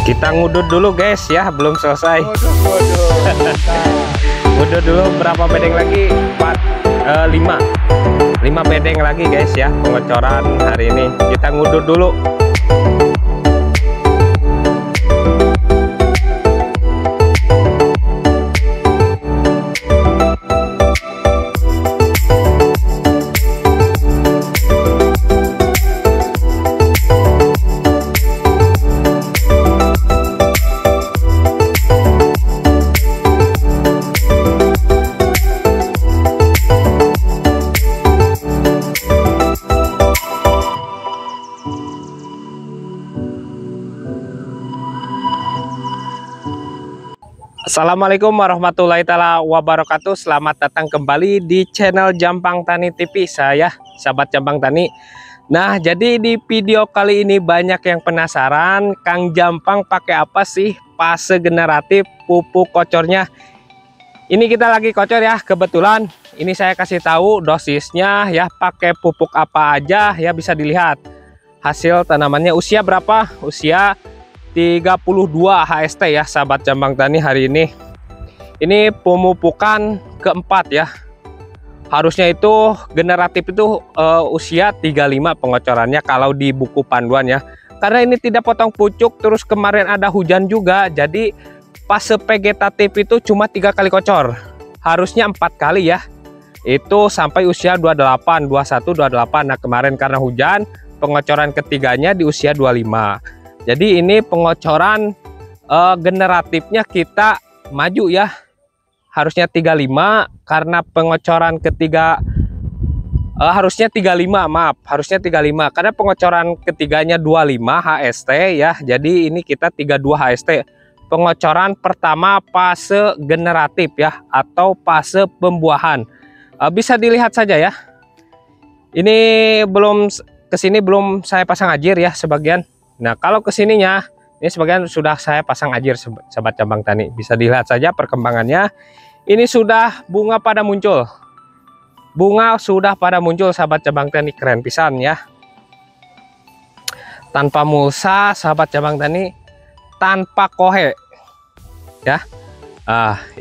Kita ngudut dulu guys ya, belum selesai. Ngudut dulu berapa bedeng lagi? 5 bedeng lagi guys ya, pengecoran hari ini. Kita ngudut dulu. Assalamualaikum warahmatullahi wabarakatuh. Selamat datang kembali di channel Jampang Tani TV. Saya sahabat Jampang Tani. Nah, jadi di video kali ini banyak yang penasaran, Kang Jampang pakai apa sih fase generatif pupuk kocornya? Ini kita lagi kocor ya, kebetulan ini saya kasih tahu dosisnya ya, pakai pupuk apa aja ya, bisa dilihat hasil tanamannya. Usia berapa? Usia 32 HST ya sahabat Jampang Tani hari ini. Ini pemupukan keempat ya. Harusnya itu generatif itu usia 35 pengocorannya kalau di buku panduan ya. Karena ini tidak potong pucuk, terus kemarin ada hujan juga, jadi fase vegetatif itu cuma 3 kali kocor. Harusnya 4 kali ya. Itu sampai usia 28, 21, 28. Nah, kemarin karena hujan, pengocoran ketiganya di usia 25. Jadi ini pengocoran generatifnya kita maju ya, harusnya 35 karena pengocoran ketiga harusnya 35, maaf, harusnya 35 karena pengocoran ketiganya 25 HST ya. Jadi ini kita 32 HST. Pengocoran pertama fase generatif ya, atau fase pembuahan. Bisa dilihat saja ya. Ini belum kesini, belum saya pasang ajir ya sebagian. Nah, kalau kesininya ini sebagian sudah saya pasang ajir sahabat Jampang Tani. Bisa dilihat saja perkembangannya. Ini sudah bunga pada muncul. Bunga sudah pada muncul sahabat Jampang Tani, keren pisan ya. Tanpa mulsa sahabat Jampang Tani, tanpa kohe ya.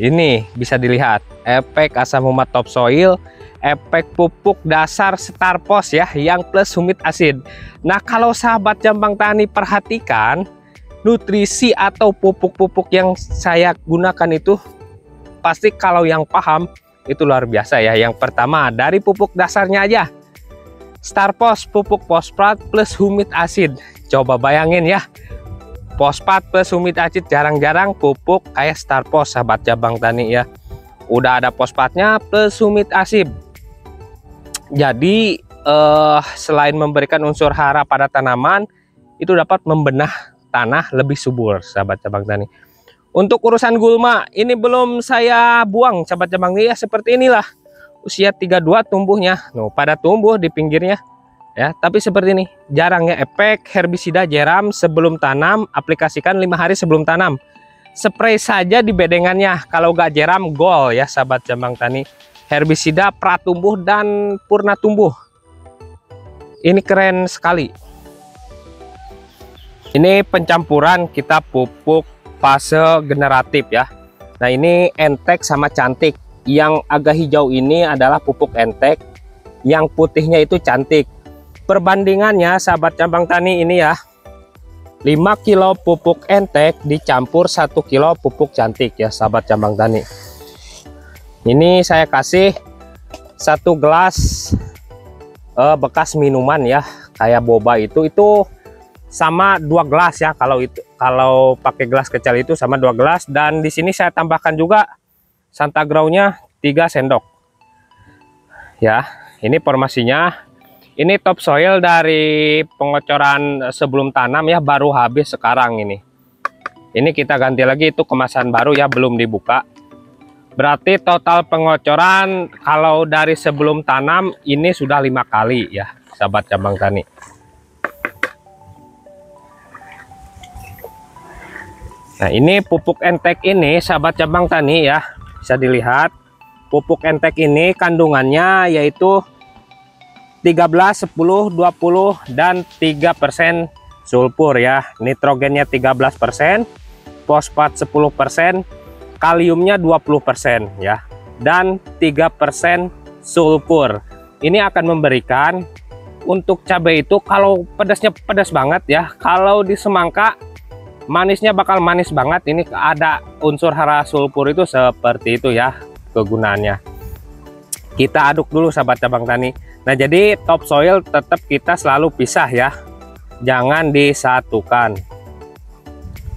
Ini bisa dilihat efek asam humat topsoil, efek pupuk dasar Starpos ya yang plus humid acid. Nah, kalau sahabat Jampang Tani perhatikan nutrisi atau pupuk-pupuk yang saya gunakan itu, pasti kalau yang paham itu luar biasa ya. Yang pertama dari pupuk dasarnya aja, Starpos pupuk fosfat plus humid acid. Coba bayangin ya, fosfat plus humid acid, jarang-jarang pupuk kayak Starpos sahabat Jampang Tani ya. Udah ada fosfatnya plus humid acid. Jadi selain memberikan unsur hara pada tanaman, itu dapat membenah tanah lebih subur sahabat Jampang Tani. Untuk urusan gulma ini belum saya buang sahabat Jampang Tani ya, seperti inilah usia 32 tumbuhnya. Pada tumbuh di pinggirnya ya, tapi seperti ini. Jarang ya efek herbisida jeram sebelum tanam, aplikasikan 5 hari sebelum tanam. Spray saja di bedengannya, kalau gak jeram gol ya sahabat Jampang Tani. Herbisida pratumbuh dan purna tumbuh. Ini keren sekali. Ini pencampuran kita pupuk fase generatif ya. Nah, ini entek sama cantik. Yang agak hijau ini adalah pupuk entek, yang putihnya itu cantik. Perbandingannya sahabat Jampang Tani ini ya, 5 kilo pupuk entek dicampur 1 kilo pupuk cantik ya sahabat Jampang Tani. Ini saya kasih 1 gelas bekas minuman ya, kayak boba itu sama 2 gelas ya. Kalau pakai gelas kecil itu sama 2 gelas. Dan di sini saya tambahkan juga Santagraunya 3 sendok ya. Ini formasinya. Ini topsoil dari pengocoran sebelum tanam ya, baru habis sekarang ini. Ini kita ganti lagi, itu kemasan baru ya, belum dibuka. Berarti total pengocoran kalau dari sebelum tanam ini sudah 5 kali ya, sahabat cabang tani. Nah, ini pupuk entek ini, sahabat cabang tani ya, bisa dilihat. Pupuk entek ini kandungannya yaitu 13, 10, 20, dan 3% sulfur ya. Nitrogennya 13%, fosfat 10%, kaliumnya 20% ya, dan 3% sulfur. Ini akan memberikan untuk cabai itu, kalau pedasnya pedas banget ya, kalau di semangka manisnya bakal manis banget. Ini ada unsur hara sulfur itu seperti itu ya kegunaannya. Kita aduk dulu sahabat cabang tani. Nah, jadi topsoil tetap kita selalu pisah ya, jangan disatukan.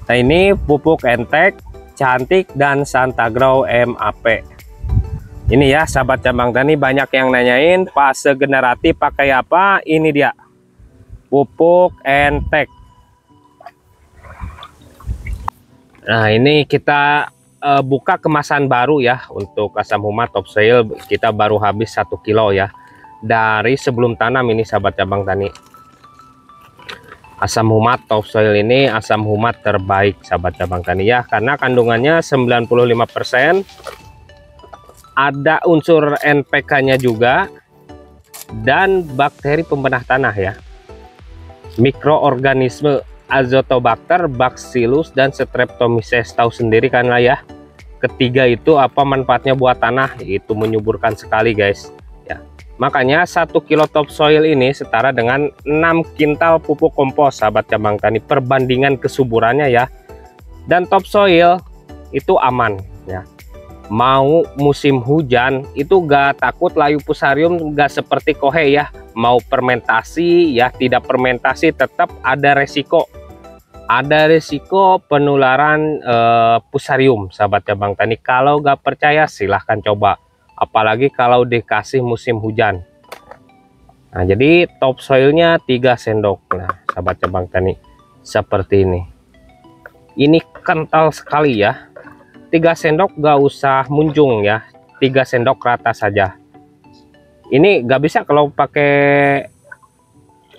Nah, ini pupuk entek, cantik, dan Santagrow MAP. Ini ya sahabat cabang tani, banyak yang nanyain fase generatif pakai apa. Ini dia pupuk entek. Nah, ini kita buka kemasan baru ya untuk asam humat topsoil. Kita baru habis 1 kilo ya dari sebelum tanam ini sahabat cabang tani. Asam humat topsoil ini asam humat terbaik sahabat cabang tani ya, karena kandungannya 95%, ada unsur NPK-nya juga, dan bakteri pembenah tanah ya, mikroorganisme Azotobacter, Bacillus, dan Streptomyces. Tahu sendiri kan lah ya, ketiga itu apa manfaatnya buat tanah, itu menyuburkan sekali guys ya. Makanya 1 kilo topsoil ini setara dengan 6 kintal pupuk kompos sahabat cabang tani, perbandingan kesuburannya ya. Dan topsoil itu aman ya, mau musim hujan itu gak takut layu fusarium, gak seperti kohe ya, mau fermentasi ya tidak fermentasi tetap ada resiko. Ada risiko penularan fusarium sahabat cabang tani. Kalau gak percaya silahkan coba, apalagi kalau dikasih musim hujan. Nah, jadi topsoilnya 3 sendok. Nah sahabat cabang tani, seperti ini kental sekali ya. 3 sendok gak usah munjung ya, 3 sendok rata saja. Ini gak bisa kalau pakai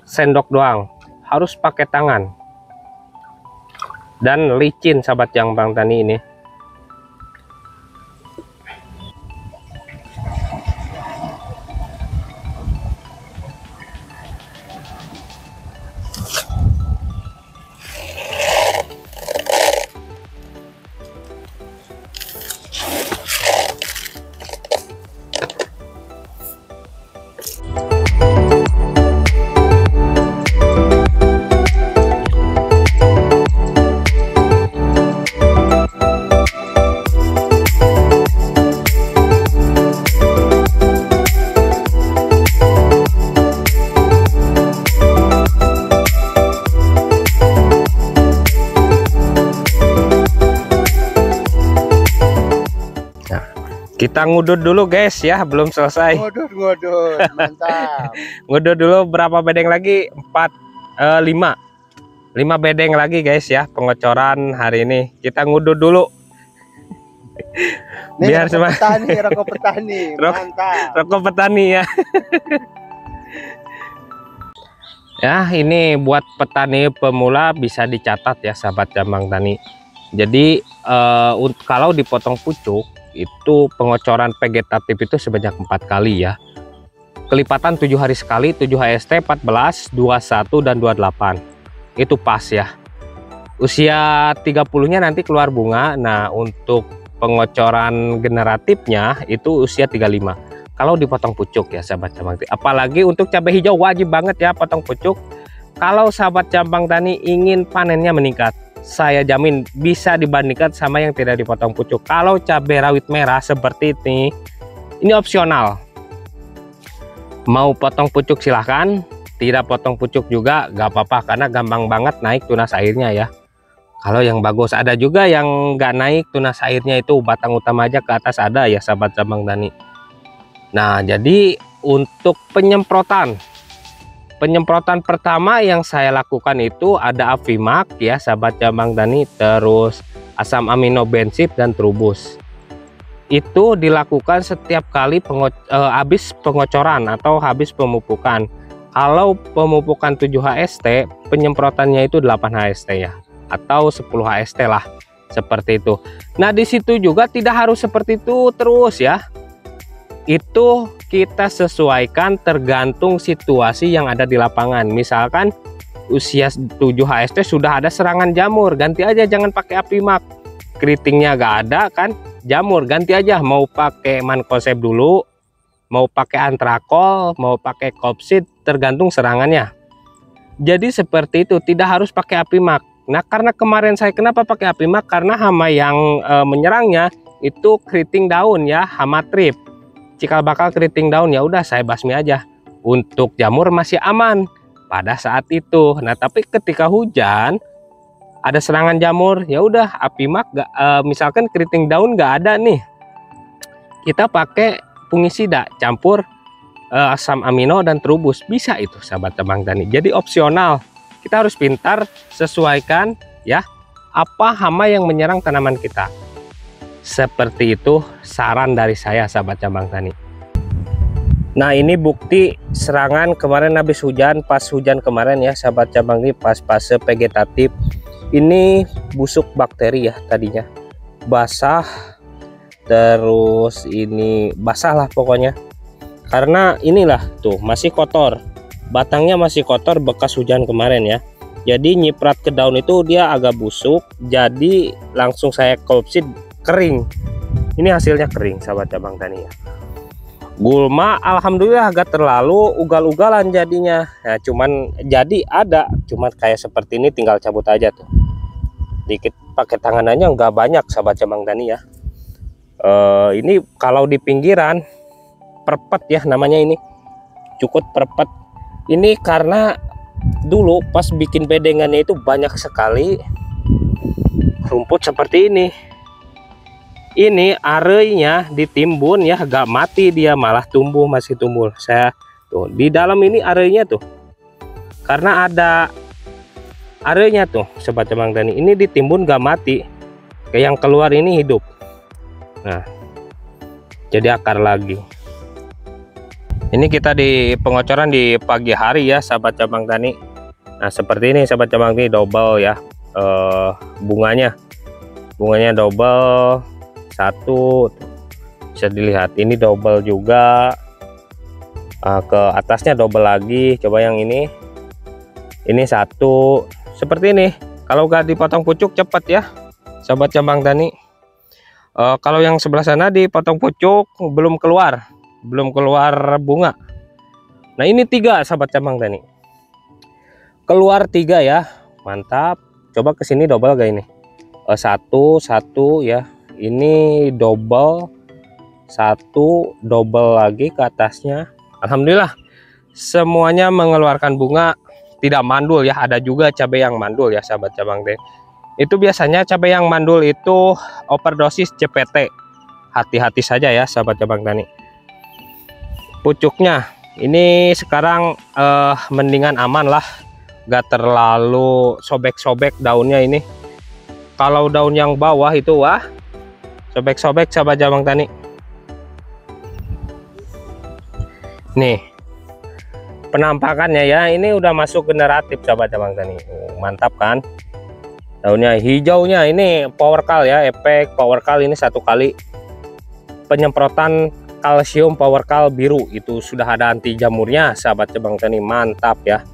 sendok doang, harus pakai tangan. Dan licin sahabat cabang tani ini. Kita ngudut dulu guys ya, belum selesai. Ngudut, mantap. Ngudut dulu berapa bedeng lagi? 5 bedeng lagi guys ya pengocoran hari ini. Kita ngudut dulu. Nih, biar semua rokok petani, mantap. Rokok petani ya. Ya, ini buat petani pemula bisa dicatat ya sahabat cabang tani. Jadi kalau dipotong pucuk itu pengocoran vegetatif itu sebanyak 4 kali ya. Kelipatan 7 hari sekali, 7 HST, 14, 21, dan 28. Itu pas ya. Usia 30-nya nanti keluar bunga. Nah, untuk pengocoran generatifnya itu usia 35. Kalau dipotong pucuk ya sahabat cabang tani. Apalagi untuk cabai hijau wajib banget ya potong pucuk. Kalau sahabat cabang tani ingin panennya meningkat, saya jamin bisa dibandingkan sama yang tidak dipotong pucuk. Kalau cabai rawit merah seperti ini opsional. Mau potong pucuk silahkan, tidak potong pucuk juga gak apa-apa, karena gampang banget naik tunas airnya ya. Kalau yang bagus, ada juga yang nggak naik tunas airnya, itu batang utama aja ke atas ada ya sahabat cabang tani. Nah, jadi untuk penyemprotan penyemprotan pertama yang saya lakukan itu ada Avimax ya sahabat Jambang Tani, terus asam amino bensif dan Trubus. Itu dilakukan setiap kali habis pengocoran atau habis pemupukan. Kalau pemupukan 7 HST, penyemprotannya itu 8 HST ya, atau 10 HST lah, seperti itu. Nah, di situ juga tidak harus seperti itu terus ya. Itu kita sesuaikan tergantung situasi yang ada di lapangan. Misalkan usia 7 HST sudah ada serangan jamur, ganti aja, jangan pakai Avimax. Keritingnya gak ada kan, jamur ganti aja, mau pakai Mancozeb dulu, mau pakai Antrakol, mau pakai Kopsid, tergantung serangannya. Jadi seperti itu, tidak harus pakai Avimax. Nah, karena kemarin saya kenapa pakai Avimax, karena hama yang menyerangnya itu keriting daun ya, hama trip, cikal bakal keriting daun, ya udah saya basmi aja. Untuk jamur masih aman pada saat itu. Nah, tapi ketika hujan ada serangan jamur, ya udah Avimax misalkan keriting daun nggak ada nih, kita pakai fungisida campur asam amino dan Trubus, bisa itu sahabat Jambang Tani. Jadi opsional, kita harus pintar sesuaikan ya apa hama yang menyerang tanaman kita. Seperti itu saran dari saya sahabat Jambang Tani. Nah, ini bukti serangan kemarin habis hujan, pas hujan kemarin ya sahabat Jambang Tani, pas fase vegetatif. Ini busuk bakteri ya, tadinya basah, terus ini basah lah pokoknya, karena inilah tuh masih kotor, batangnya masih kotor bekas hujan kemarin ya. Jadi nyiprat ke daun itu dia agak busuk, jadi langsung saya Kopsid, kering. Ini hasilnya kering sahabat Jambang Tani ya. Gulma alhamdulillah agak terlalu ugal-ugalan jadinya. Nah, cuman jadi ada, cuman kayak seperti ini, tinggal cabut aja tuh. Dikit pakai tangan aja, nggak banyak sahabat Jambang Tani ya. Ini kalau di pinggiran perpet ya namanya, ini cukut perpet. Ini karena dulu pas bikin bedengannya itu banyak sekali rumput seperti ini. Ini arenya ditimbun ya, gak mati dia, malah tumbuh, masih tumbuh. Saya tuh di dalam ini arenya tuh, karena ada arenya tuh sobat Jambang Tani, ini ditimbun gak mati, kayak yang keluar ini hidup. Nah, jadi akar lagi. Ini kita di pengocoran di pagi hari ya sahabat Jambang Tani. Nah, seperti ini sahabat Jambang Tani, double ya, bunganya double satu, bisa dilihat ini double juga, ke atasnya double lagi. Coba yang ini satu, seperti ini. Kalau gak dipotong pucuk cepat ya sahabat Jambang Tani. Kalau yang sebelah sana dipotong pucuk belum keluar bunga. Nah, ini 3 sahabat Jambang Tani, keluar 3 ya, mantap. Coba kesini double gak ini, satu ya. Ini double, satu double lagi ke atasnya. Alhamdulillah semuanya mengeluarkan bunga, tidak mandul ya. Ada juga cabai yang mandul ya sahabat Jambang Tani. Itu biasanya cabai yang mandul itu overdosis CPT. Hati-hati saja ya sahabat Jambang Tani. Pucuknya ini sekarang mendingan aman lah, gak terlalu sobek-sobek daunnya ini. Kalau daun yang bawah itu wah sobek-sobek sahabat Jambang Tani. Nih penampakannya ya, ini udah masuk generatif sahabat Jambang Tani. Mantap kan daunnya, hijaunya. Ini PowerCal ya, efek PowerCal ini 1 kali penyemprotan kalsium PowerCal biru, itu sudah ada anti jamurnya sahabat Jambang Tani. Mantap ya.